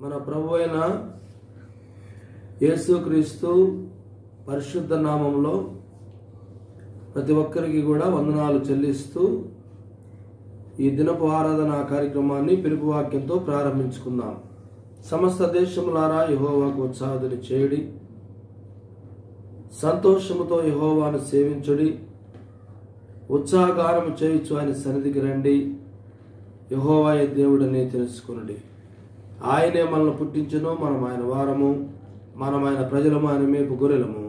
మన ప్రభు అయిన యేసుక్రీస్తు పరిశుద్ధ నామంలో ప్రతి ఒక్కరికి కూడా వందనాలు చెల్లిస్తూ ఈ దినపు ఆరాధన కార్యక్రమాన్ని పిలుపు వాక్యంతో ప్రారంభించుకుందాం. సమస్త దేశములారా యెహోవాకు ఉత్సాహధ్వని చేయుడి, సంతోషముతో యెహోవాను సేవించుడి, ఉత్సాహగానము చేయుచు ఆయన సన్నిధికి రండి. యెహోవాయే దేవుడని తెలుసుకొనుడి. ఆయనే మనల్ని పుట్టించును, మనం ఆయన వారము, మనం ఆయన ప్రజలము, ఆయన మేపు గొర్రెలము.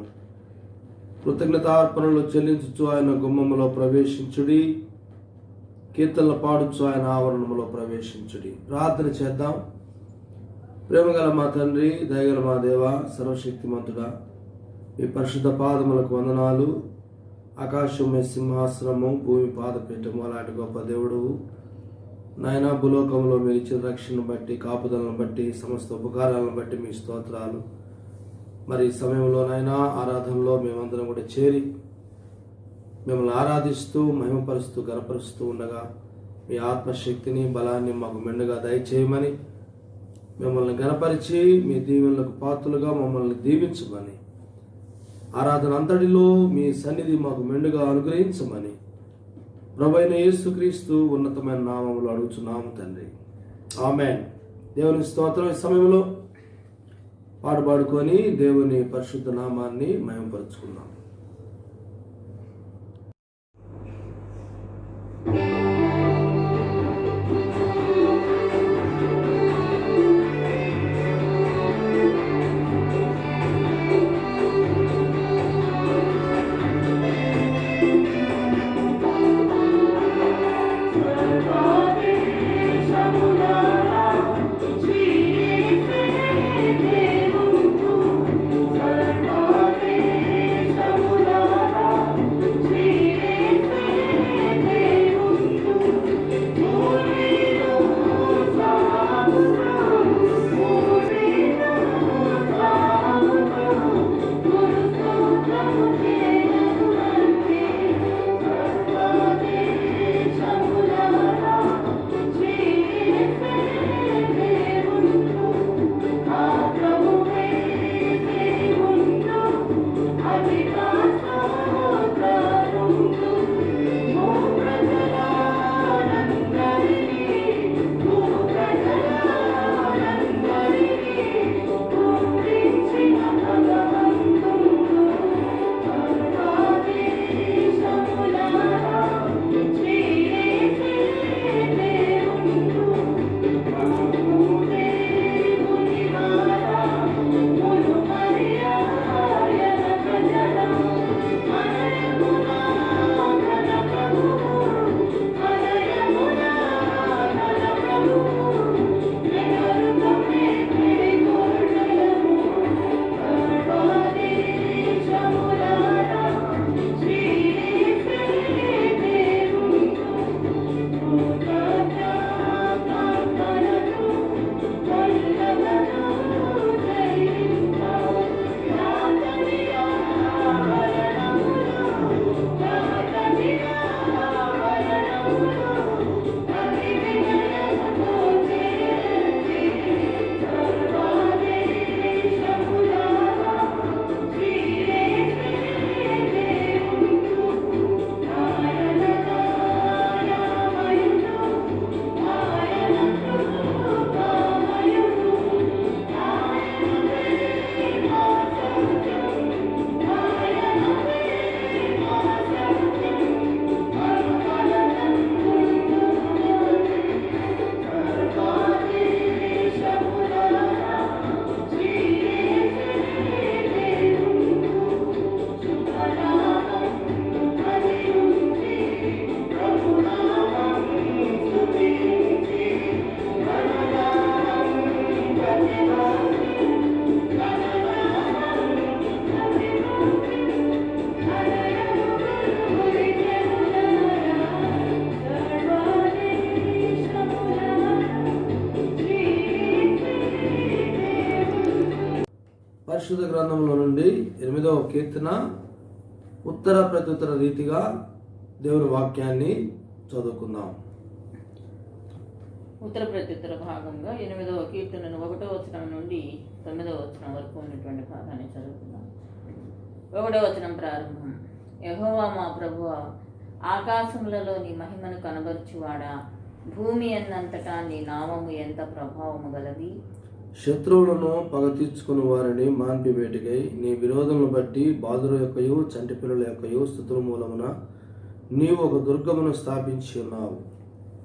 కృతజ్ఞతార్పణలు చెల్లించుచు ఆయన గుమ్మములో ప్రవేశించుడి, కీర్తనలు పాడుచు ఆయన ఆవరణములో ప్రవేశించుడి. ప్రార్థన చేద్దాం. ప్రేమగల మా తండ్రి, దయగల మా దేవ, సర్వశక్తిమంతుడా, మీ పరిశుద్ధ పాదములకు వందనాలు. ఆకాశం మీ సింహాసనము, భూమి పాదపీఠము అలాంటి గొప్ప దేవుడు నాయనా. భూలోకంలో మీరు ఇచ్చిన రక్షణను బట్టి, కాపుదలను బట్టి, సమస్త ఉపకారాలను బట్టి మీ స్తోత్రాలు. మరి ఈ సమయంలో నాయనా ఆరాధనలో మేమందరం కూడా చేరి మిమ్మల్ని ఆరాధిస్తూ, మహిమపరుస్తూ, గణపరుస్తూ ఉండగా మీ ఆత్మశక్తిని, బలాన్ని మాకు మెండుగా దయచేయమని, మిమ్మల్ని గణపరిచి మీ దీవెనలకు పాత్రలుగా మమ్మల్ని దీవించమని, ఆరాధన అంతటిలో మీ సన్నిధి మాకు మెండుగా అనుగ్రహించమని ప్రభువైన యేసుక్రీస్తు ఉన్నతమైన నామములో అడుగుచున్నాము తండ్రి, ఆమేన్. దేవుని స్తోత్రం. ఈ సమయంలో పాడుకొని దేవుని పరిశుద్ధ నామాన్ని మహిమపరుచుకుందాం. పరిశుద్ధ గ్రంథంలో నుండి 8వ కీర్తన ఉత్తర ప్రత్యుత్తర రీతిగా దేవుని వాక్యాన్ని చదువుకుందాం. ఉత్తర ప్రత్యుత్తర భాగంగా 8వ కీర్తనను 1వ వచనం నుండి 9వ వచనం వరకు ఉన్నటువంటి భాగాన్ని చదువుకుందాం. 1వ వచనం ప్రారంభం. యెహోవా మా ప్రభువా, ఆకాశములలో నీ మహిమను కనబరుచువాడా, భూమి అన్నంతటా నీ నామము ఎంత ప్రభావము గలది. శత్రువులను పగ తీర్చుకుని వారిని మాన్పివేటికై నీ విరోధములను బట్టి బాధుల యొక్కయు చంటి పిల్లల యొక్కయు స్థుతుల మూలమున నీవు ఒక దుర్గమును స్థాపించి ఉన్నావు.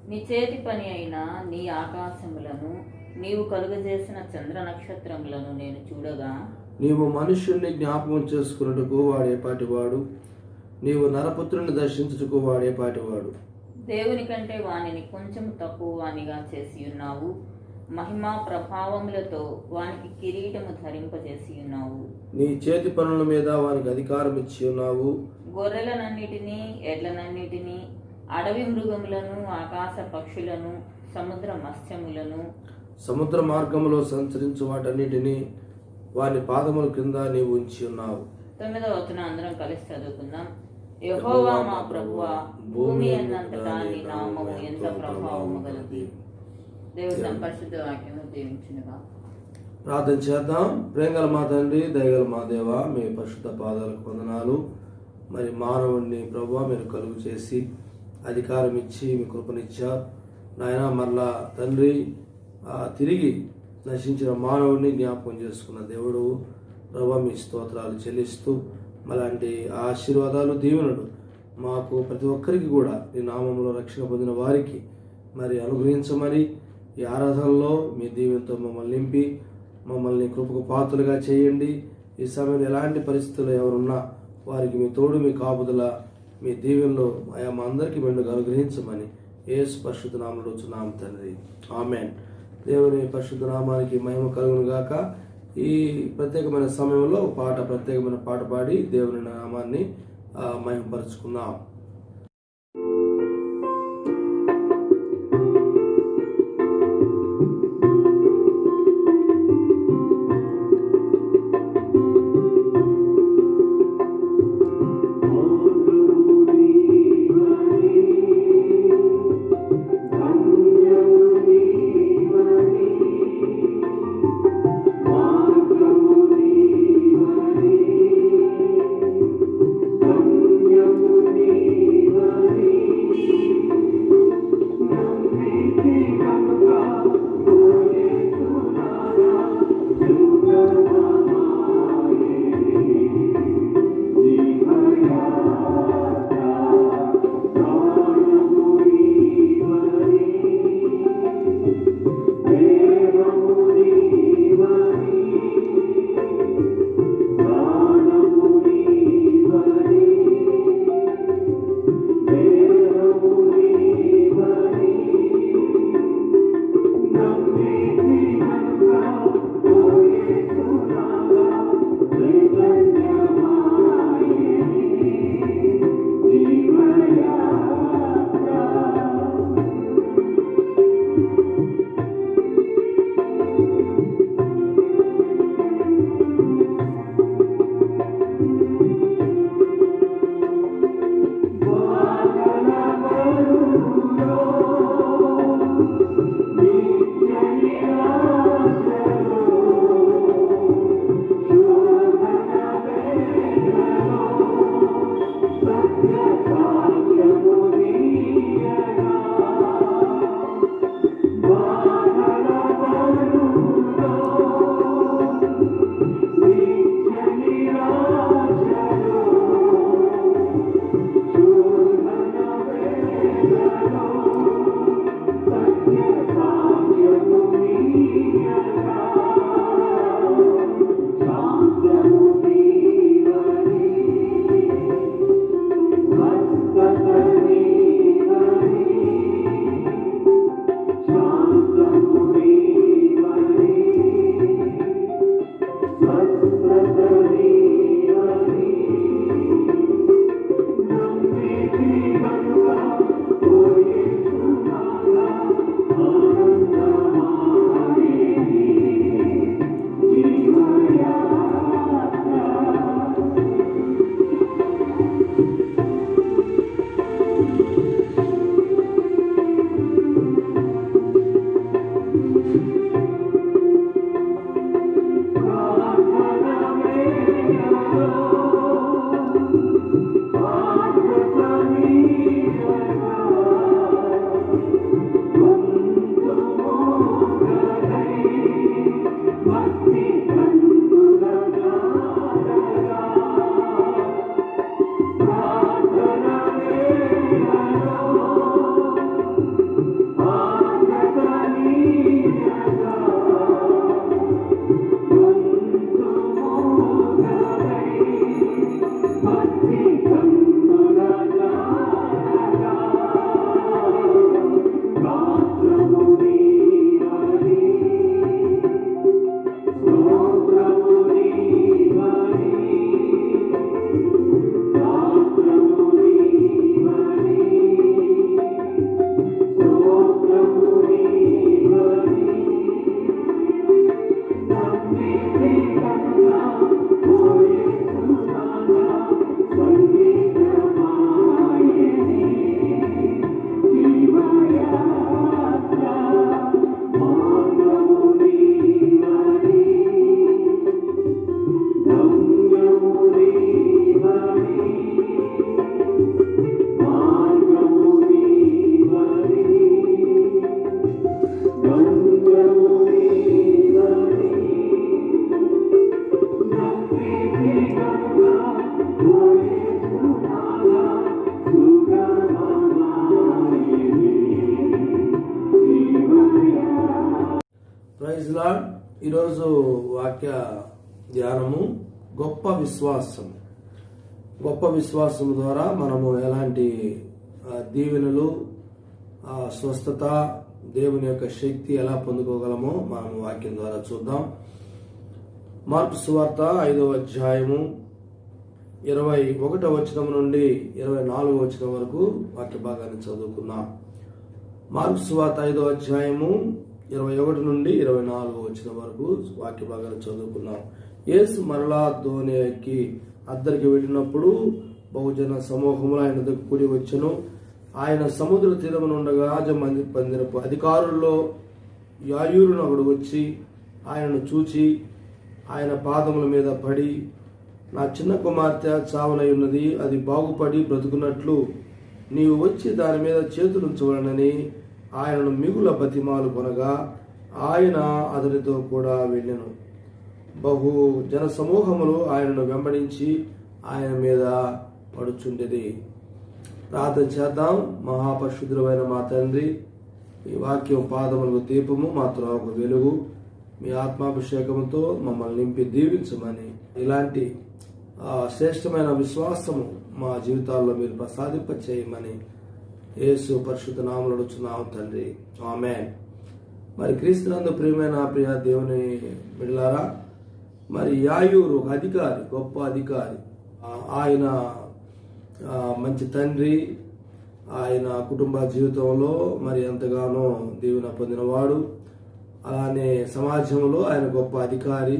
నీ చేతి పని అయిన నీ ఆకాశములను నీవు కలుగజేసిన చంద్ర నక్షత్రములను నేను చూడగా, నీవు మనుష్యుణ్ణి జ్ఞాపకం చేసుకున్నట్టుకు వాడేపాటివాడు, నీవు నరపుత్రుని దర్శించుటకు వాడేపాటివాడు. దేవుని కంటే వానిని కొంచెం తక్కువ వానిగా చేసి ఉన్నావు. మహిమా ప్రభావములతో వానికి కిరీటము ధరింపజేసి ఉన్నావు. నీ చేతి పనుల మీద వానికి అధికారం ఇచ్చి ఉన్నావు. గొర్రెలనన్నిటినీ, ఎడ్లనన్నిటినీ, అడవి మృగములను, ఆకాశ పక్షులను, సముద్ర మత్స్యములను, సముద్ర మార్గములో సంచరించు వాటన్నిటినీ వాని పాదముల కింద నీవు ఉంచి ఉన్నావు. 9వ వచనం అందరం కలిసి చదువుకుందాం. యెహోవా మా ప్రభువా, భూమి అన్నంతటా నీ నామము ఎంత ప్రభావము గలది. దేవుడి తన పరిశుద్ధ వాక్యము దీవించునుగా. ప్రార్థన చేద్దాం. ప్రేమగల మా తండ్రి, దయగల మా దేవ, మీ పరిశుద్ధ పాదాలకు వందనాలు. మరి మానవుడిని ప్రభువా మీరు కలుగు చేసి అధికారం ఇచ్చి మీ కృపనిచ్చారు నాయన. మరలా తండ్రి తిరిగి నశించిన మానవుడిని జ్ఞాపకం చేసుకున్న దేవుడు ప్రభువా మీ స్తోత్రాలు చెల్లిస్తూ అలాంటి ఆశీర్వాదాలు దీవెనలు మాకు ప్రతి ఒక్కరికి కూడా ఈ నామంలో రక్షణ పొందిన వారికి మరి అనుగ్రహించమని ఈ ఆరాధనలో మీ దీవెనతో మమ్మల్ని నింపి మమ్మల్ని కృపకు పాత్రలుగా చేయండి. ఈ సమయంలో ఎలాంటి పరిస్థితుల్లో ఎవరున్నా వారికి మీ తోడు, మీ కాపుదల, మీ దీవెనలో మా అందరికీ మెండుగా అనుగ్రహించమని యేసు పరిశుద్ధ నామములో చున్నాము తండ్రి, ఆమేన్. దేవుని పరిశుద్ధ నామానికి మహిమ కలుగును గాక. ఈ ప్రత్యేకమైన సమయంలో ప్రత్యేకమైన పాట పాడి దేవుని నామాన్ని మహిమపరుచుకుందాం. Thank you. ఈరోజు వాక్య ధ్యానము గొప్ప విశ్వాసం. గొప్ప విశ్వాసం ద్వారా మనము ఎలాంటి దీవెనలు, స్వస్థత, దేవుని యొక్క శక్తి ఎలా పొందుకోగలమో మనం వాక్యం ద్వారా చూద్దాం. మార్కు సువార్త 5వ అధ్యాయము 21వ వచనం నుండి 24వ వచనం వరకు వాక్య భాగాన్ని చదువుకున్నాం. మార్కు సువార్త 5వ అధ్యాయము 21 నుండి 24వ వచనం వరకు వాక్య భాగాన్ని చదువుకున్నాం. యేసు మరలా దోణి ఎక్కి అద్దరికి వెళ్ళినప్పుడు బహుజన సమూహములు ఆయన దగ్గర కూడి వచ్చెను. ఆయన సముద్ర తీరమునుండగా రాజమంది పందిరపు అధికారుల్లో యాయూరును ఒకడు వచ్చి ఆయనను చూచి ఆయన పాదముల మీద పడి, నా చిన్న కుమార్తె చావనై ఉన్నది, అది బాగుపడి బ్రతుకున్నట్లు నీవు వచ్చి దాని మీద చేతులుంచవలనని ఆయనను మిగుల బతిమాలు కొనగా ఆయన అతనితో కూడా వెళ్ళెను. బహు జన సమూహములు ఆయనను వెంబడించి ఆయన మీద పడుచుండేది. ప్రార్థన చేద్దాం. మహాపరిశుద్ధుడైన మా తండ్రి, ఈ వాక్యం పాదములకు దీపము, మా త్రోవకు వెలుగు. మీ ఆత్మాభిషేకంతో మమ్మల్ని నింపి దీవించమని, ఇలాంటి శ్రేష్టమైన విశ్వాసము మా జీవితాల్లో మీరు ప్రసాదింప చేయమని యేసు పరిశుద్ధ నామములో అడుగుచున్నాము తండ్రి, ఆమేన్. మరి క్రీస్తునందు ప్రియమైన ప్రియ దేవుని బిడ్డలారా, మరి యాయూరు ఒక అధికారి, గొప్ప అధికారి. ఆయన మంచి తండ్రి. ఆయన కుటుంబ జీవితంలో మరి ఎంతగానో దీవెన పొందినవాడు. అలానే సమాజంలో ఆయన గొప్ప అధికారి.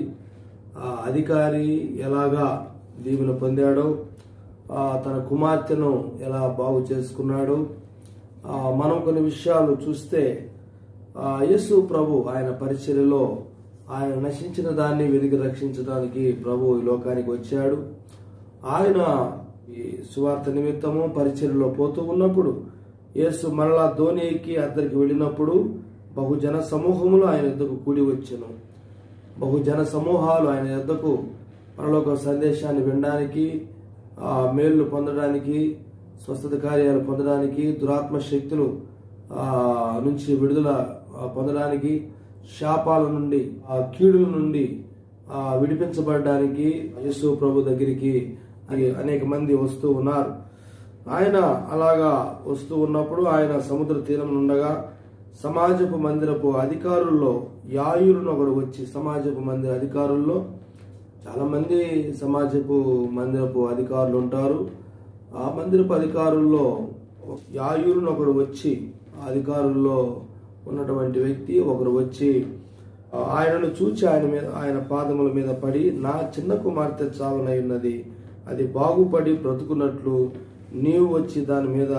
ఆ అధికారి ఎలాగా దీవెన పొందాడో, తన కుమార్తెను ఎలా బాగు చేసుకున్నాడో మనం కొన్ని విషయాలు చూస్తే, యేసు ప్రభు ఆయన పరిచర్యలో ఆయన నశించిన దాన్ని వెతికి రక్షించడానికి ప్రభు ఈ లోకానికి వచ్చాడు. ఆయన ఈ సువార్త నిమిత్తము పరిచర్యలో పోతూ ఉన్నప్పుడు యేసు మరలా దోణి ఎక్కి అద్దరికి వెళ్ళినప్పుడు బహుజన సమూహములు ఆయన యొద్దకు కూడి వచ్చెను. బహుజన సమూహాలు ఆయన యొద్దకు పరలోక సందేశాన్ని వినడానికి, మేళ్లు పొందడానికి, స్వస్థత కార్యాలు పొందడానికి, దురాత్మ శక్తులు నుంచి విడుదల పొందడానికి, శాపాల నుండి, కీడుల నుండి విడిపించబడడానికి యేసు ప్రభు దగ్గరికి అనేక మంది వస్తూ ఉన్నారు. ఆయన అలాగా వస్తూ ఉన్నప్పుడు ఆయన సముద్ర తీరం ఉండగా సమాజపు మందిరపు అధికారుల్లో యాయూరును ఒకడు వచ్చి, సమాజపు మందిర అధికారుల్లో చాలా మంది సమాజపు మందిరపు అధికారులు ఉంటారు. ఆ మందిరపు అధికారుల్లో యాయూరును ఒకడు వచ్చి, అధికారుల్లో ఉన్నటువంటి వ్యక్తి ఒకరు వచ్చి ఆయనను చూచి ఆయన పాదముల మీద పడి, నా చిన్న కుమార్తె చావనై ఉన్నది, అది బాగుపడి బ్రతుకున్నట్లు నీవు వచ్చి దాని మీద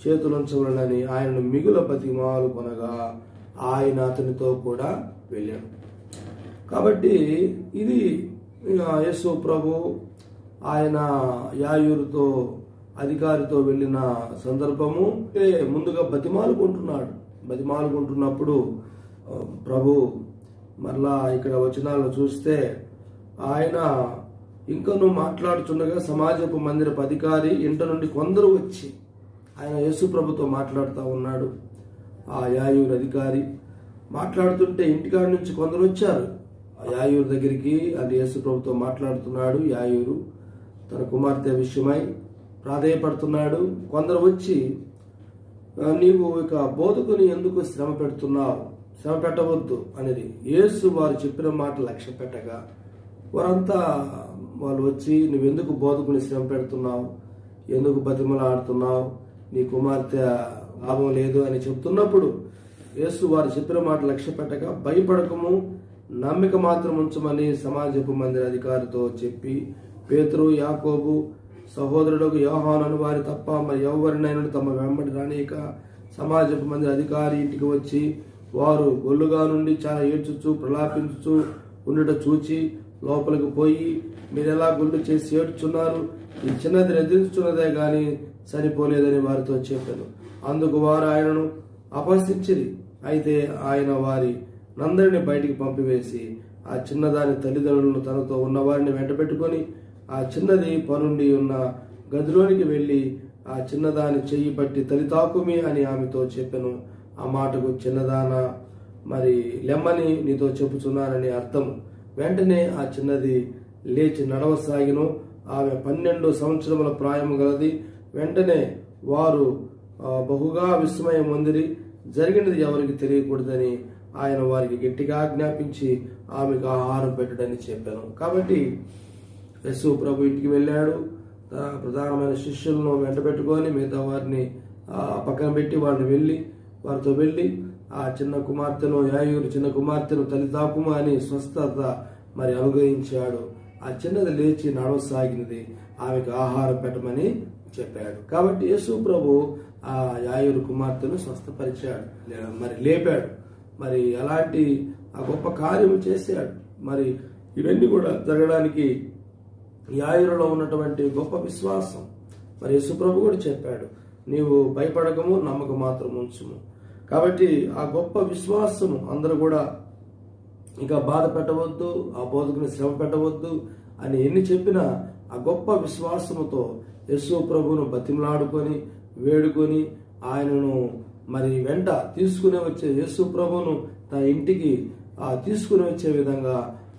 చేతులుంచవలనని ఆయనను మిగుల బతిమాలు కొనగా ఆయన అతనితో కూడా వెళ్ళాడు. కాబట్టి ఇది యేసు ప్రభు ఆయన యాయూరుతో అధికారితో వెళ్ళిన సందర్భము. ముందుగా బతిమాలుకుంటున్నప్పుడు ప్రభు మరలా ఇక్కడ వచనాలు చూస్తే ఆయన ఇంకను మాట్లాడుచుండగా సమాజపు మందిరపు అధికారి ఇంట నుండి కొందరు వచ్చి ఆయన యేసు ప్రభుతో మాట్లాడుతూ ఉన్నాడు. ఆ యాయూరు అధికారి మాట్లాడుతుంటే ఇంటికాడి నుంచి కొందరు వచ్చారు ఆ యాయూరు దగ్గరికి. అది యేసు ప్రభుతో మాట్లాడుతున్నాడు. యాయూరు తన కుమార్తె విషయమై ప్రాధేయపడుతున్నాడు. కొందరు వచ్చి, నీవు ఇక బోధకుని ఎందుకు శ్రమ పెడుతున్నావు, శ్రమ పెట్టవద్దు అనేది యేసు వారు చెప్పిన మాట లక్ష్య పెట్టగా వారంతా వాళ్ళు వచ్చి, నువ్వెందుకు బోధకుని శ్రమ పెడుతున్నావు, ఎందుకు బతిమలాడుతున్నావు, నీ కుమార్తె లాభం లేదు అని చెప్తున్నప్పుడు యేసు వారు చెప్పిన మాట లక్ష్య పెట్టక, భయపడకము, నమ్మిక మాత్రం ఉంచమని సమాజపు మందిర అధికారితో చెప్పి, పేతురు, యాకోబు సహోదరుడు యోహాను వారి తప్ప మరి ఎవరినైనా తమ వెంబడి రానిక సమాజపు మందిర అధికారి ఇంటికి వచ్చి వారు గొల్లుగా నుండి చాలా ఏడ్చుచు ప్రలాపించుచు ఉండుట చూచి లోపలికి పోయి, మీరెలా గొల్లు చేసి ఏడ్చున్నారు, ఈ చిన్నది నిద్రించుచున్నదే గాని సరిపోలేదని వారితో చెప్పాను. అందుకు వారు ఆయనను అపహసించిరి. అయితే ఆయన వారి నందరిని బయటికి పంపివేసి ఆ చిన్నదాని తల్లిదండ్రులను తనతో ఉన్నవారిని వెంటబెట్టుకొని ఆ చిన్నది పనుండి ఉన్న గదిలోనికి వెళ్ళి ఆ చిన్నదాని చెయ్యి పట్టి తల్లి తాకుమి అని ఆమెతో చెప్పెను. ఆ మాటకు చిన్నదాన మరి లెమ్మని నీతో చెప్పుచున్నానని అర్థం. వెంటనే ఆ చిన్నది లేచి నడవసాగిను. ఆమె 12 సంవత్సరముల ప్రాయము గలది. వెంటనే వారు బహుగా విస్మయం పొందిరి. జరిగినది ఎవరికి తెలియకూడదని ఆయన వారికి గట్టిగా ఆజ్ఞాపించి ఆమెకు ఆహారం పెట్టడని చెప్పాను. కాబట్టి యేసు ప్రభు ఇంటికి వెళ్ళాడు. తన ప్రధానమైన శిష్యులను వెంట పెట్టుకొని మిగతా వారిని పక్కన పెట్టి వారితో వెళ్ళి ఆ చిన్న కుమార్తెను, యాయూరు చిన్న కుమార్తెను తల్లిదాకుమా అని స్వస్థత మరి అనుగ్రహించాడు. ఆ చిన్నది లేచి నడవసాగినది. ఆమెకు ఆహారం పెట్టమని చెప్పాడు. కాబట్టి యేసు ప్రభు ఆ యాయూరు కుమార్తెను స్వస్థపరిచాడు, మరి లేపాడు. మరి అలాంటి ఆ గొప్ప కార్యము చేశాడు. మరి ఇవన్నీ కూడా జరగడానికి యాయూరులో ఉన్నటువంటి గొప్ప విశ్వాసం. మరి యేసు ప్రభు కూడా చెప్పాడు, నీవు భయపడకము, నమ్మకం మాత్రం ఉంచుము. కాబట్టి ఆ గొప్ప విశ్వాసము అందరూ కూడా ఇంకా బాధ పెట్టవద్దు, ఆ బోధకుని శ్రమ పెట్టవద్దు అని ఎన్ని చెప్పినా ఆ గొప్ప విశ్వాసముతో యేసు ప్రభువును బతిమలాడుకొని వేడుకొని ఆయనను మరి వెంట తీసుకుని వచ్చే యేసు ప్రభువును తన ఇంటికి తీసుకుని వచ్చే విధంగా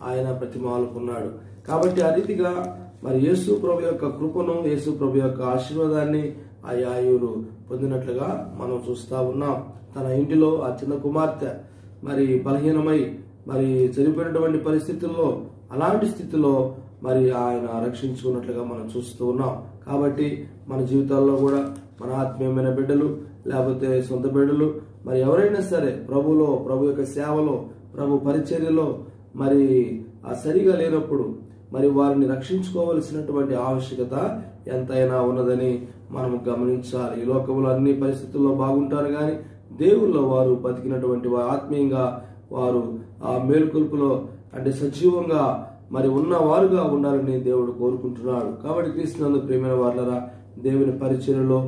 ఆయన ప్రతిమాలుకున్నాడు. కాబట్టి ఆ రీతిగా మరి యేసు ప్రభు యొక్క కృపను, యేసు ప్రభు యొక్క ఆశీర్వాదాన్ని ఆ యాయూరు పొందినట్లుగా మనం చూస్తా ఉన్నాం. తన ఇంటిలో ఆ చిన్న కుమార్తె మరి బలహీనమై మరి చనిపోయినటువంటి పరిస్థితుల్లో, అలాంటి స్థితిలో మరి ఆయన రక్షించుకున్నట్లుగా మనం చూస్తూ ఉన్నాం. కాబట్టి మన జీవితాల్లో కూడా మన ఆత్మీయమైన బిడ్డలు లేకపోతే సొంత బిడ్డలు మరి ఎవరైనా సరే ప్రభులో, ప్రభు యొక్క సేవలో, ప్రభు పరిచర్యలో మరి ఆ సరిగా లేనప్పుడు మరి వారిని రక్షించుకోవలసినటువంటి ఆవశ్యకత ఎంతైనా ఉన్నదని మనం గమనించాలి. ఈ లోకంలో అన్ని పరిస్థితుల్లో బాగుంటారు, కానీ దేవుల్లో వారు బతికినటువంటి వారు, ఆత్మీయంగా వారు ఆ మేలుకొల్పులో అంటే సజీవంగా మరి ఉన్నవారుగా ఉండాలని దేవుడు కోరుకుంటున్నాడు. కాబట్టి క్రీస్తునందు ప్రియమైన వారులారా, దేవుని పరిచర్యలో,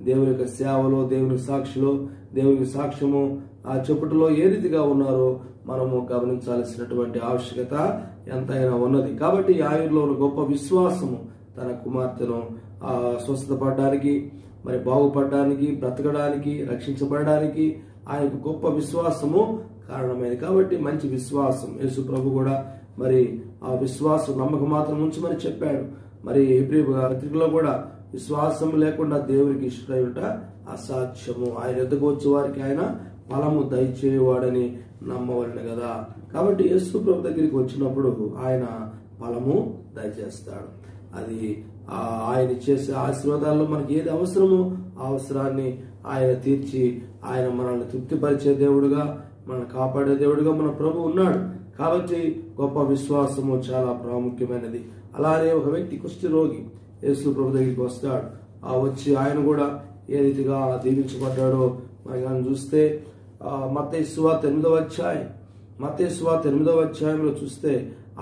దేవుని యొక్క సేవలో, దేవుని సాక్షిలో, దేవుని సాక్ష్యము ఆ చెప్పుటలో ఏ రీతిగా ఉన్నారో మనము గమనించాల్సినటువంటి ఆవశ్యకత ఎంతైనా ఉన్నది. కాబట్టి యాయూరులో ఉన్న గొప్ప విశ్వాసము తన కుమార్తెను స్వస్థపడడానికి, మరి బాగుపడడానికి, బ్రతకడానికి, రక్షించబడడానికి ఆయనకు గొప్ప విశ్వాసము కారణమైంది. కాబట్టి మంచి విశ్వాసం యేసు ప్రభు కూడా మరి ఆ విశ్వాసం నమ్మకం మాత్రం ఉంచమని చెప్పాడు. మరి హెబ్రీ పత్రికలో కూడా విశ్వాసం లేకుండా దేవునికి ఇష్టమైనట అసాధ్యము, ఆయన ఎద్దకు వచ్చే వారికి ఆయన ఫలము దయచేవాడని నమ్మవలను కదా. కాబట్టి యేసు ప్రభు దగ్గరికి వచ్చినప్పుడు ఆయన ఫలము దయచేస్తాడు. అది ఆయన చేసే ఆశీర్వాదాల్లో మనకి ఏది అవసరమో ఆ అవసరాన్ని ఆయన తీర్చి ఆయన మనల్ని తృప్తిపరిచే దేవుడుగా, మనల్ని కాపాడే దేవుడుగా మన ప్రభు ఉన్నాడు. కాబట్టి గొప్ప విశ్వాసము చాలా ప్రాముఖ్యమైనది. అలానే ఒక వ్యక్తి కుష్ఠరోగి యేసు ప్రభు దగ్గరికి వస్తాడు. వచ్చి ఆయన కూడా ఏ రీతిగా దీవించబడ్డాడో మనం చూస్తే మత్తయి సువార్త 8వ అధ్యాయంలో చూస్తే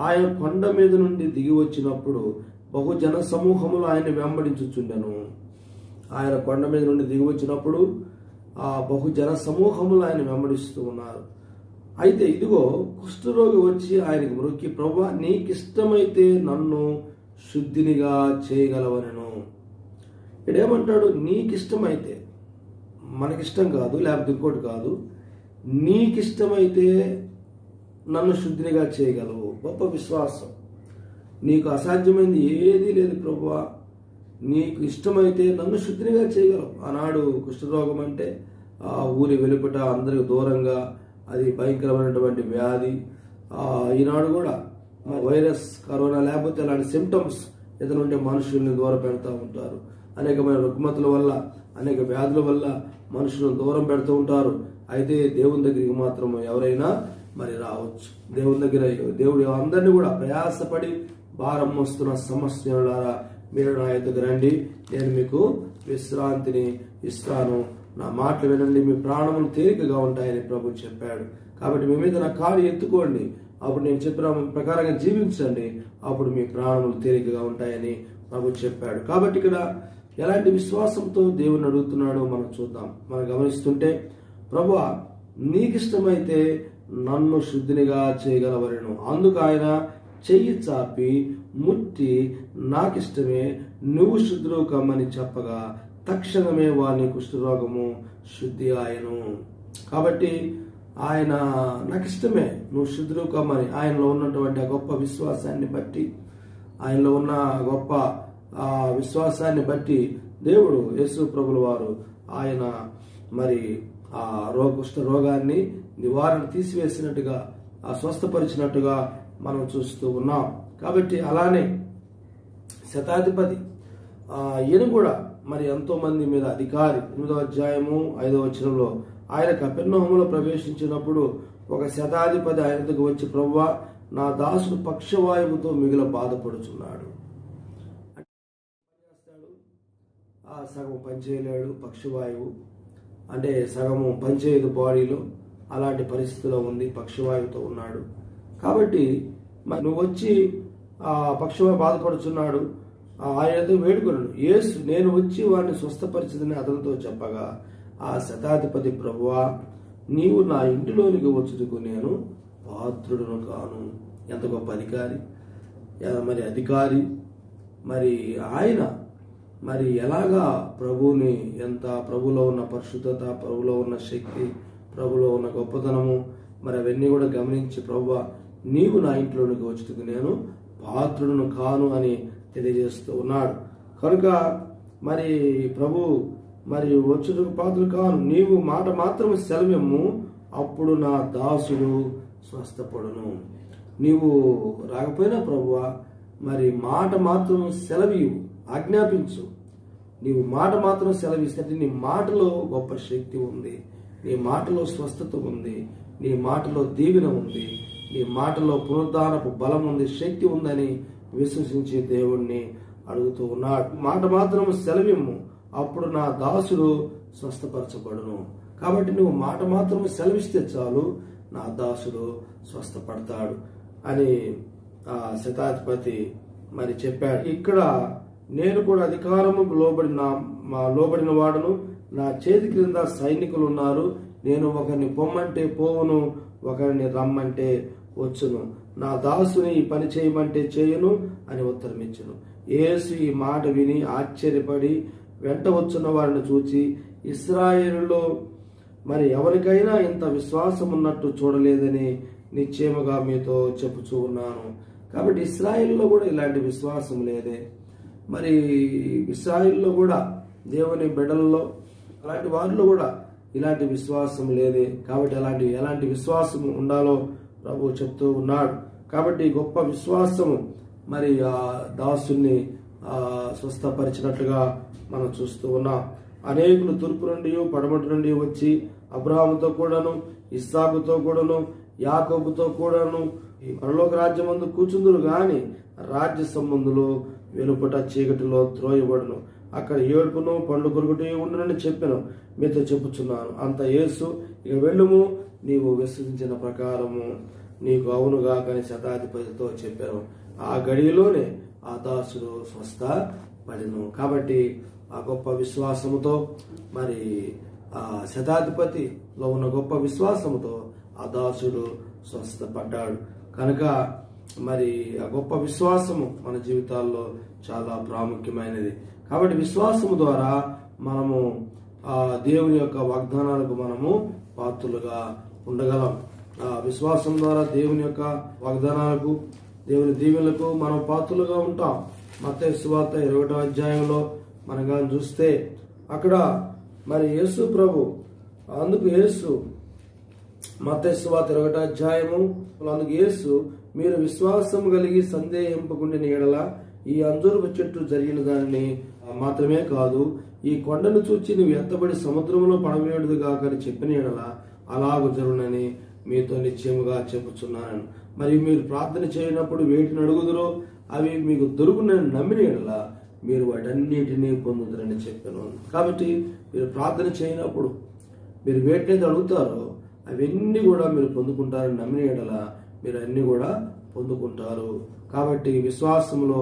ఆయన కొండ మీద నుండి దిగి వచ్చినప్పుడు బహుజన సమూహములు ఆయన వెంబడించుచుండెను. ఆయన కొండ మీద నుండి దిగి వచ్చినప్పుడు ఆ బహుజన సమూహములు ఆయన వెంబడిస్తూ ఉన్నారు. అయితే ఇదిగో కుష్ఠరోగి వచ్చి ఆయనకు మొక్కి, ప్రభువా నీకిష్టమైతే నన్ను శుద్ధినిగా చేయగలవనెను. ఇక్కడేమంటాడు? నీకిష్టమైతే, మనకిష్టం కాదు, లేకపోతే ఇంకోటి కాదు, నీకిష్టమైతే నన్ను శుద్ధినిగా చేయగలవు. గొప్ప విశ్వాసం. నీకు అసాధ్యమైంది ఏదీ లేదు ప్రభువా, నీకు ఇష్టమైతే నన్ను శుద్ధినిగా చేయగలవు. ఆనాడు కుష్ఠరోగం అంటే ఊరి వెలుపట అందరికి దూరంగా అది భయంకరమైనటువంటి వ్యాధి. ఈనాడు కూడా వైరస్, కరోనా లేకపోతే అలాంటి సిమ్టమ్స్ ఏదైనా ఉంటే మనుషుల్ని దూరం పెడతా ఉంటారు. అనేకమైన రుగ్మతల వల్ల, అనేక వ్యాధుల వల్ల మనుషులను దూరం పెడుతూ ఉంటారు. అయితే దేవుని దగ్గరికి మాత్రం ఎవరైనా మరి రావచ్చు. దేవుని దగ్గర దేవుడు అందరినీ కూడా ప్రయాసపడి భారం మోస్తున్న సమస్యలారా మీరు నా యొద్దకు రండి, నేను మీకు విశ్రాంతిని ఇస్తాను, నా మాటలు వినండి, మీ ప్రాణములు తేలికగా ఉంటాయని ప్రభు చెప్పాడు. కాబట్టి మీ మీద నా కాలు ఎత్తుకోండి, అప్పుడు నేను చెప్పిన ప్రకారంగా జీవించండి, అప్పుడు మీ ప్రాణములు తేలికగా ఉంటాయని ప్రభు చెప్పాడు. కాబట్టి ఇక్కడ ఎలాంటి విశ్వాసంతో దేవుని అడుగుతున్నాడో మనం చూద్దాం. మనం గమనిస్తుంటే, ప్రభువా నీకిష్టమైతే నన్ను శుద్ధినిగా చేయగలవనెను. అందుకు ఆయన చెయ్యి చాపి ముట్టి, నాకిష్టమే, నువ్వు శుద్ధులు కమ్మని చెప్పగా తక్షణమే వాని కుష్ఠరోగము శుద్ధి ఆయను. కాబట్టి ఆయన నాకు ఇష్టమే, నువ్వు శుద్ధుడు కమ్మని ఆయనలో ఉన్నటువంటి ఆ గొప్ప విశ్వాసాన్ని బట్టి, ఆయనలో ఉన్న గొప్ప విశ్వాసాన్ని బట్టి దేవుడు యేసు ప్రభుల వారు ఆయన మరి ఆ కుష్ఠ రోగాన్ని నివారణ తీసివేసినట్టుగా, స్వస్థపరిచినట్టుగా మనం చూస్తూ ఉన్నాం. కాబట్టి అలానే శతాధిపతి ఈయన కూడా మరి ఎంతో మంది మీద అధికారి. 8వ అధ్యాయము 5వ వచనంలో ఆయన కపెర్నహూములో ప్రవేశించినప్పుడు ఒక శతాధిపతి ఆయనకు వచ్చి, ప్రభువా, నా దాసుడు పక్షవాయువుతో మిగిలిన బాధపడుచున్నాడు. సగం పనిచేయలేడు, పక్షవాయువు అంటే సగము పనిచేయదు బాడీలో, అలాంటి పరిస్థితిలో ఉంది, పక్షవాయువుతో ఉన్నాడు. కాబట్టి మరి నువ్వు వచ్చి పక్షవాయు బాధపడుచున్నాడు, ఆయనతో వేడుకొనడు. యేసు నేను వచ్చి వారిని స్వస్థపరిచిందని అతనితో చెప్పగా ఆ శతాధిపతి, ప్రభువా, నీవు నా ఇంటిలోనికి వచ్చుటకు నేను పాత్రుడును కాను. ఎంత గొప్ప అధికారి, మరి అధికారి, మరి ఆయన మరి ఎలాగా ప్రభువుని, ఎంత ప్రభులో ఉన్న పరిశుద్ధత, ప్రభులో ఉన్న శక్తి, ప్రభులో ఉన్న గొప్పతనము, మరి అవన్నీ కూడా గమనించి, ప్రభువా, నీవు నా ఇంట్లోనికి వచ్చుటకు నేను పాత్రుడును కాను అని తెలియజేస్తూ ఉన్నాడు. కనుక మరి ప్రభు మరి వచ్చుటకు పాత్రుడు కాను, నీవు మాట మాత్రం సెలవిమ్ము, అప్పుడు నా దాసుడు స్వస్థపడును. నీవు రాకపోయినా ప్రభువా, మరి మాట మాత్రం సెలవివు, ఆజ్ఞాపించు. నీవు మాట మాత్రం సెలవిస్తే నీ మాటలో గొప్ప శక్తి ఉంది, నీ మాటలో స్వస్థత ఉంది, నీ మాటలో దీవెన ఉంది, నీ మాటలో పునరుద్ధానపు బలం ఉంది, శక్తి ఉందని విశ్వసించి దేవుణ్ణి అడుగుతూ ఉన్నాడు. మాట మాత్రం సెలవిమ్ము, అప్పుడు నా దాసుడు స్వస్థపరచబడును. కాబట్టి నువ్వు మాట మాత్రం సెలవిస్తే చాలు, నా దాసుడు స్వస్థపడతాడు అని శతాధిపతి మరి చెప్పాడు. ఇక్కడ నేను కూడా అధికారముకు లోబడిన వాడును, నా చేతి క్రింద సైనికులు ఉన్నారు. నేను ఒకరిని పొమ్మంటే పోవును, ఒకరిని రమ్మంటే వచ్చును, నా దాసుని ఈ పని చేయమంటే చేయును అని ఉత్తరం ఇచ్చును. యేసు ఈ మాట విని ఆశ్చర్యపడి వెంట వచ్చున్న వారిని చూచి, ఇశ్రాయేలులో మరి ఎవరికైనా ఇంత విశ్వాసం ఉన్నట్టు చూడలేదని నిశ్చయముగా మీతో చెప్పుచూ ఉన్నాను. కాబట్టి ఇశ్రాయేలులో కూడా ఇలాంటి విశ్వాసం లేదే, మరి ఇశ్రాయేలులో కూడా దేవుని బిడ్డలలో అలాంటి వారిలో కూడా ఇలాంటి విశ్వాసం లేదే. కాబట్టి ఎలాంటి విశ్వాసం ఉండాలో ప్రభు చెప్తూ ఉన్నాడు. కాబట్టి గొప్ప విశ్వాసము మరి ఆ దాసుని స్వస్థపరిచినట్లుగా మనం చూస్తూ ఉన్నాం. అనేకులు తూర్పు నుండి పడమటి నుండి వచ్చి అబ్రహాముతో కూడాను, ఇస్సాకుతో కూడాను, యాకోబుతో కూడాను ఈ పరలోక రాజ్యమందు కూర్చుందురు గాని రాజ్య సంబంధులు వెలుపట చీకటిలో త్రోయబడును, అక్కడ ఏడుపును పండ్లు కొరుకుటి ఉండునని చెప్పాను, మీతో చెప్పుచున్నాను. అంత యేసు, ఇక వెళ్ళుము, నీవు విశ్వసించిన ప్రకారము నీకు అవునుగా కానీ శతాధిపతితో చెప్పాను. ఆ గడిలోనే ఆ దాసుడు స్వస్థపడెను. కాబట్టి ఆ గొప్ప విశ్వాసముతో మరి ఆ శతాధిపతిలో ఉన్న గొప్ప విశ్వాసముతో ఆ దాసుడు స్వస్థపడ్డాడు. కనుక మరి ఆ గొప్ప విశ్వాసము మన జీవితాల్లో చాలా ప్రాముఖ్యమైనది. కాబట్టి విశ్వాసము ద్వారా మనము ఆ దేవుని యొక్క వాగ్దానాలకు మనము పాత్రులుగా ఉండగలం. ఆ విశ్వాసం ద్వారా దేవుని యొక్క వాగ్దానాలకు, దేవుని దీవెనలకు మనం పాత్రులుగా ఉంటాం. మత్తయి సువార్త 21వ అధ్యాయంలో మనం కానీ చూస్తే అక్కడ మరి యేసు ప్రభు, అందుకు యేసు మత్తయి సువార్త 21వ అధ్యాయము, అందుకు యేసు, మీరు విశ్వాసం కలిగి సందేహింపకుండిన ఎడల ఈ అంజూరపు చెట్టు జరిగిన దానిని మాత్రమే కాదు, ఈ కొండను చూచి నువ్వు ఎత్తబడి సముద్రంలో పడవేయుడుగా కాకని చెప్పిన ఎడల అలాగ జరుగునని మీతో నిశ్చయముగా చెప్పుచున్నాను. మరి మీరు ప్రార్థన చేయనప్పుడు వేటిని అడుగుదురో అవి మీకు దొరుకునని నమ్మిన ఎడల మీరు వాటన్నిటినీ పొందుతారని చెప్పాను. కాబట్టి మీరు ప్రార్థన చేయనప్పుడు మీరు వేటినైతే అడుగుతారో అవన్నీ కూడా మీరు పొందుకుంటారని నమ్మిన ఎడల మీరు అన్ని కూడా పొందుకుంటారు. కాబట్టి విశ్వాసంలో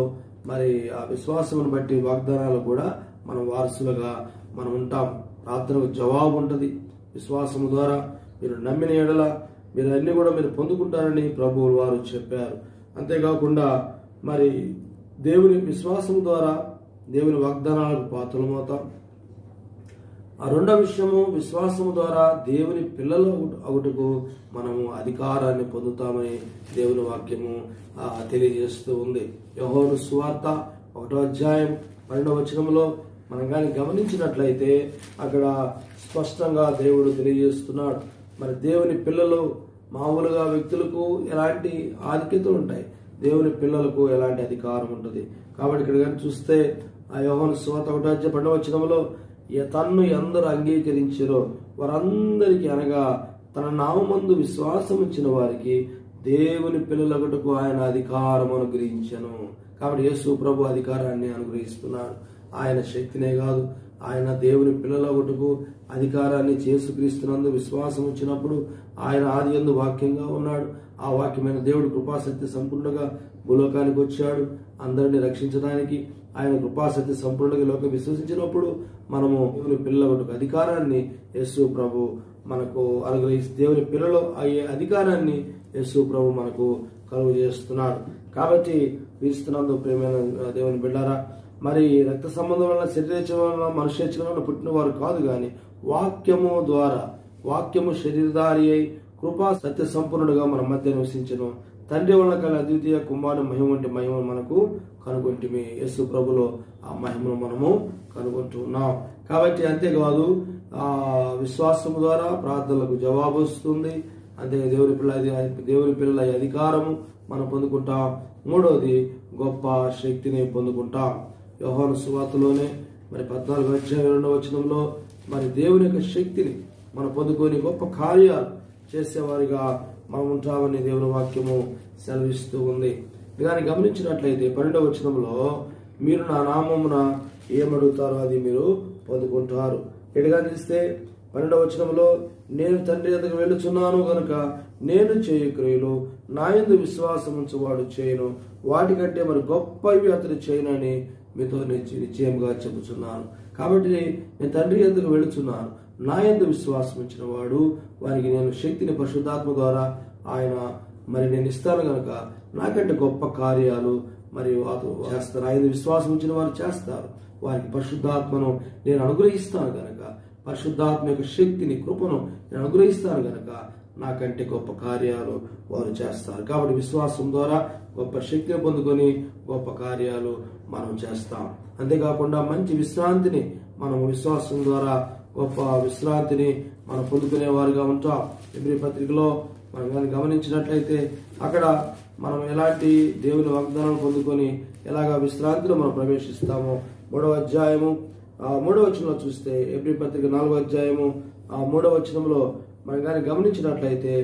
మరి ఆ విశ్వాసమును బట్టి వాగ్దానాలు కూడా మనం వారసులుగా మనం ఉంటాం. ప్రార్థనకు జవాబు ఉంటుంది. విశ్వాసము ద్వారా మీరు నమ్మిన ఎడల మీరు అన్ని కూడా మీరు పొందుకుంటారని ప్రభువులు వారు చెప్పారు. అంతేకాకుండా మరి దేవుని విశ్వాసం ద్వారా దేవుని వాగ్దానాలకు పాత్రలమవుతాం. ఆ రెండో విషయము, విశ్వాసము ద్వారా దేవుని పిల్లలు అగుటకు మనము అధికారాన్ని పొందుతామని దేవుని వాక్యము తెలియజేస్తూ ఉంది. యోహాను సువార్త 1వ అధ్యాయం 12వ వచనంలో మనం కానీ గమనించినట్లయితే అక్కడ స్పష్టంగా దేవుడు తెలియజేస్తున్నాడు. మరి దేవుని పిల్లలు మామూలుగా వ్యక్తులకు ఎలాంటి ఆధిక్యతలు ఉంటాయి, దేవుని పిల్లలకు ఎలాంటి అధికారం ఉంటుంది. కాబట్టి ఇక్కడ కానీ చూస్తే ఆ యోహాను సువార్త 1వ అధ్యాయం 12వ వచనంలో తన్ను ఎందరు అంగీకరించారో వారందరికీ, అనగా తన నామమందు విశ్వాసం ఉంచిన వారికి దేవుని పిల్లలగుటకు ఆయన అధికారం అనుగ్రహించను. కాబట్టి యేసు ప్రభు అధికారాన్ని అనుగ్రహిస్తున్నాడు. ఆయన శక్తినే కాదు, ఆయన దేవుని పిల్లలగుటకు అధికారాన్ని యేసుక్రీస్తునందు విశ్వాసం వచ్చినప్పుడు ఆయన ఆది యందు వాక్యంగా ఉన్నాడు. ఆ వాక్యమైన దేవుడు కృపాసత్య సంపూర్ణంగా భూలోకానికి వచ్చాడు అందరినీ రక్షించడానికి. ఆయన కృపాసత్య సంపూర్ణంగా లోకం విశ్వసించినప్పుడు మనము దేవుని పిల్లలగుటకు అధికారాన్ని యేసు ప్రభు మనకు అనుగ్రహిస్తూ దేవుని పిల్లలు అయ్యే అధికారాన్ని యేసు ప్రభు మనకు కలుగు చేస్తున్నాడు. కాబట్టి క్రీస్తునందు ప్రియమైన దేవుని బిడ్డారా, మరి రక్త సంబంధం వలన శరీరేచ్ఛ వలన మనుష్యేచ్ఛ వలన పుట్టిన వారు కాదు, కానీ వాక్యము ద్వారా, వాక్యము శరీరధారి అయి కృపా సత్య సంపూర్ణుడుగా మన మధ్య నివసించను. తండ్రి వలన కలిగిన అద్వితీయ కుమారుని మహిమ వంటి మహిమను మనకు కనుగొంటిమి. యేసు ప్రభులో ఆ మహిమను మనము కనుగొంటున్నాం. కాబట్టి అంతేకాదు, విశ్వాసము ద్వారా ప్రార్థనలకు జవాబు వస్తుంది. అంతే దేవుని పిల్లల అధికారము మనం పొందుకుంటాం. మూడవది, గొప్ప శక్తిని పొందుకుంటాం. యోహాను సువార్తలోనే మరి 14వ అధ్యాయం 2వ వచనంలో మరి దేవుని యొక్క శక్తిని మనం పొందుకొని గొప్ప కార్యాలు చేసేవారిగా మనం ఉంటామని దేవుని వాక్యము సెలవిస్తూ ఉంది. దాన్ని గమనించినట్లయితే 12వ వచనంలో, మీరు నా నామమున ఏమడుగుతారో అది మీరు పొందుకుంటారు. ఎటుగా తీస్తే 12వ వచనంలో, నేను తండ్రి ఎదుగు వెళ్ళుచున్నాను కనుక నేను చేయు క్రియలు నా యందు విశ్వాసం ఉంచువాడు చేయను, వాటికంటే మరి గొప్పవి అతడు చేయనని మీతో నిశ్చయంగా చెబుతున్నాను. కాబట్టి నేను తండ్రి ఎదుగు వెళుచున్నాను, నా యందు విశ్వాసం ఉంచిన వాడు వారికి నేను శక్తిని పరిశుద్ధాత్మ ద్వారా ఆయన మరి నేను ఇస్తాను కనుక నాకంటే గొప్ప కార్యాలు మరి వారు చేస్తారు. ఆయన విశ్వాసం ఉంచిన వారు చేస్తారు. వారికి పరిశుద్ధాత్మను నేను అనుగ్రహిస్తాను కనుక, పరిశుద్ధాత్మ యొక్క శక్తిని, కృపను నేను అనుగ్రహిస్తాను కనుక నాకంటే గొప్ప కార్యాలు వారు చేస్తారు. కాబట్టి విశ్వాసం ద్వారా గొప్ప శక్తిని పొందుకొని గొప్ప కార్యాలు మనం చేస్తాం. అంతేకాకుండా మంచి విశ్రాంతిని మనం విశ్వాసం ద్వారా గొప్ప విశ్రాంతిని మనం పొందుకునే వారిగా ఉంటాం. ఎబ్రీ పత్రికలో మనం కానీ గమనించినట్లయితే అక్కడ మనం ఎలాంటి దేవుని వాగ్దానాలు పొందుకొని ఎలాగా విశ్రాంతిలో మనం ప్రవేశిస్తామో 3వ అధ్యాయము 3వ వచనంలో చూస్తే, ఎబ్రీ పత్రిక 4వ అధ్యాయము 3వ వచనంలో మనం కానీ గమనించినట్లయితే,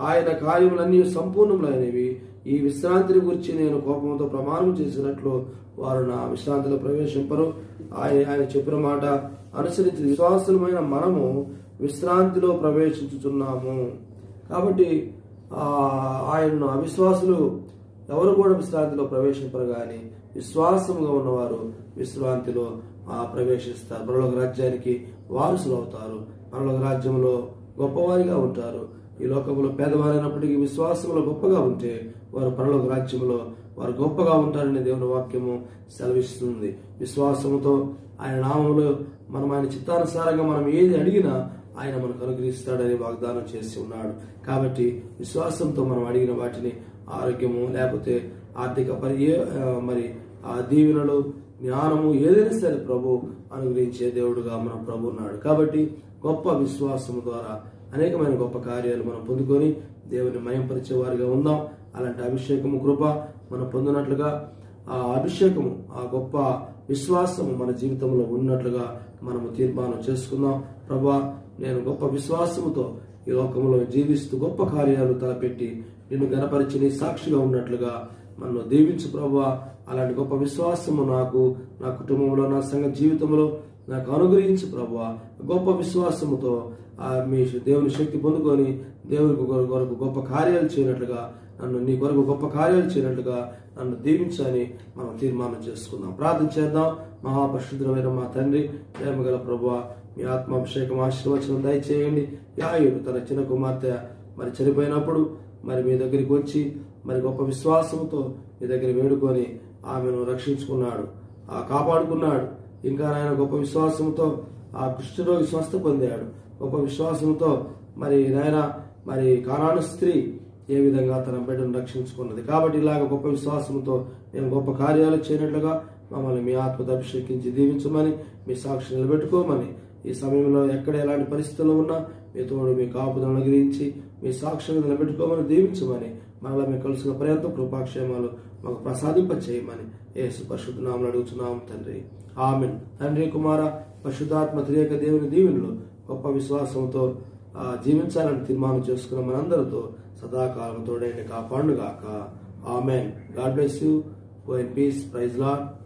ఆయన కార్యములన్నీ సంపూర్ణములైనవి, ఈ విశ్రాంతిని గురించి నేను కోపంతో ప్రమాణం చేసినట్లు వారు నా విశ్రాంతిలో ప్రవేశింపరు. ఆయన చెప్పిన మాట అనుసరించి విశ్వాసులమైన మనము విశ్రాంతిలో ప్రవేశించుతున్నాము. కాబట్టి ఆయన్ను అవిశ్వాసులు ఎవరు కూడా విశ్రాంతిలో ప్రవేశింపరు, కానీ విశ్వాసంగా ఉన్నవారు విశ్రాంతిలో ప్రవేశిస్తారు. పరలోక రాజ్యానికి వారసులు అవుతారు. పరలోక రాజ్యంలో గొప్పవారిగా ఉంటారు. ఈ లోకంలో పేదవారైనప్పటికీ విశ్వాసంలో గొప్పగా ఉంటే వారు పరలోక రాజ్యంలో వారు గొప్పగా ఉంటారని దేవుని వాక్యము సెలవిస్తుంది. విశ్వాసముతో ఆయన నామములో మనం ఆయన చిత్తానుసారంగా మనం ఏది అడిగినా ఆయన మనకు అనుగ్రహిస్తాడని వాగ్దానం చేసి ఉన్నాడు. కాబట్టి విశ్వాసంతో మనం అడిగిన వాటిని, ఆరోగ్యము లేకపోతే ఆర్థిక మరి ఆ దీవెనలు, జ్ఞానము ఏదైనా సరే ప్రభు అనుగ్రహించే దేవుడుగా మన ప్రభు ఉన్నాడు. కాబట్టి గొప్ప విశ్వాసము ద్వారా అనేకమైన గొప్ప కార్యాలు మనం పొందుకొని దేవుని మయంపరిచే వారిగా ఉందాం. అలాంటి అభిషేకము, కృప మనం పొందినట్లుగా ఆ అభిషేకము, ఆ గొప్ప విశ్వాసము మన జీవితంలో ఉన్నట్లుగా మనము తీర్మానం చేసుకుందాం. ప్రభా, నేను గొప్ప విశ్వాసముతో ఈ లోకంలో జీవిస్తూ గొప్ప కార్యాలు తలపెట్టి నిన్ను గణపరిచి నీ సాక్షిగా ఉన్నట్లుగా నన్ను దీవించు ప్రభా. అలాంటి గొప్ప విశ్వాసము నాకు, నా కుటుంబంలో, నా సంఘ జీవితంలో నాకు అనుగ్రహించు ప్రభా. గొప్ప విశ్వాసముతో మీ దేవుని శక్తి పొందుకొని దేవుని కొరకు గొప్ప కార్యాలు చేయనట్లుగా, నన్ను నీ కొరకు గొప్ప కార్యాలు చేయనట్లుగా నన్ను దీవించని మనం తీర్మానం చేసుకుందాం. ప్రార్థన చేద్దాం. మహాపరిశుద్ధమైన మా తండ్రి, ప్రేమగల ప్రభువా, మీ ఆత్మాభిషేకం, ఆశీర్వచనం దయచేయండి. యాయుడు తన చిన్న కుమార్తె మరి చనిపోయినప్పుడు మరి మీ దగ్గరికి వచ్చి మరి గొప్ప విశ్వాసంతో మీ దగ్గర వేడుకొని ఆమెను రక్షించుకున్నాడు, కాపాడుకున్నాడు. ఇంకా ఆయన గొప్ప విశ్వాసంతో ఆ కుష్ఠరోగి స్వస్థ పొందాడు. గొప్ప విశ్వాసంతో మరి నాయన మరి కానాను స్త్రీ ఏ విధంగా తన బిడ్డను రక్షించుకున్నది. కాబట్టి ఇలాగ గొప్ప విశ్వాసంతో మేము గొప్ప కార్యాలు చేయనట్లుగా మమ్మల్ని మీ ఆత్మతో అభిషేకించి దీవించమని, మీ సాక్షి నిలబెట్టుకోమని, ఈ సమయంలో ఎక్కడ ఎలాంటి పరిస్థితుల్లో ఉన్నా మీ తోడు మీ కాపుదలను గురించి మీ సాక్షిని నిలబెట్టుకోమని దీవించమని, మరలా మీ కలుసుకున్న పర్యంతం కృపాక్షేమాలు మాకు ప్రసాదింప చేయమని యేసు పరిశుద్ధ నామములో అడుగుతున్నాము తండ్రి. ఆమేన్. తండ్రి, కుమార, పరిశుద్ధాత్మ త్రియేక దేవుని దీవెనలు గొప్ప విశ్వాసంతో జీవించాలని తీర్మానం చేసుకున్న మనందరితో సదాకాలం తోడైన కాపాడుగాక. ఆమేన్. God bless you. Go in peace. Praise lord.